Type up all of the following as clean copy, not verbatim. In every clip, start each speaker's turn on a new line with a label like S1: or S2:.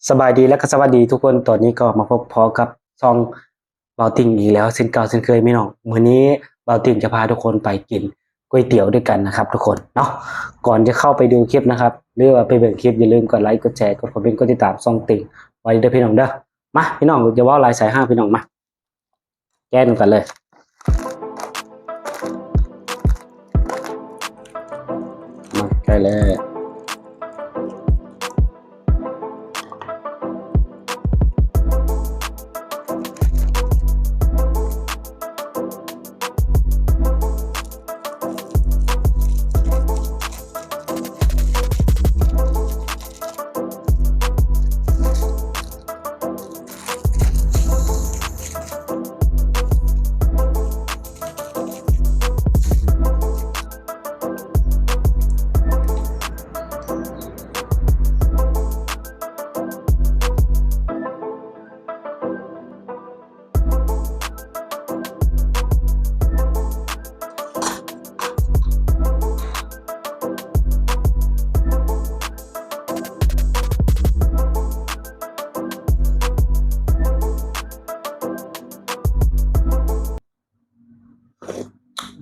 S1: สบายดีและก็สวัสดีทุกคนตอนนี้ก็มาพบพอกับซองเบาติ่งอีกแล้วเช่นเก่าเช่นเคยไม่น้องมื้อนี้เบาติ่งจะพาทุกคนไปกินก๋วยเตี๋ยวด้วยกันนะครับทุกคนเนาะก่อนจะเข้าไปดูคลิปนะครับหรือว่าไปเบิ่งคลิปอย่าลืมกดไลค์กดแชร์กดคอมเมนต์กดติดตามซองติ่งไว้เด้อพี่น้องเด้อมาพี่น้องจะว่าลายสายห้างพี่น้องมาแก้กันเลยมาใกล้เลย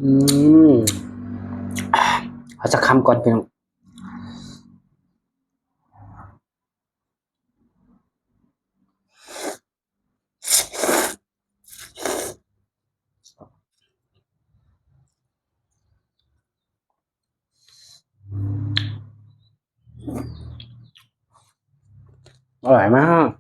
S1: อืมเอาจะคำก่อนพี่น้องอร่อยมาก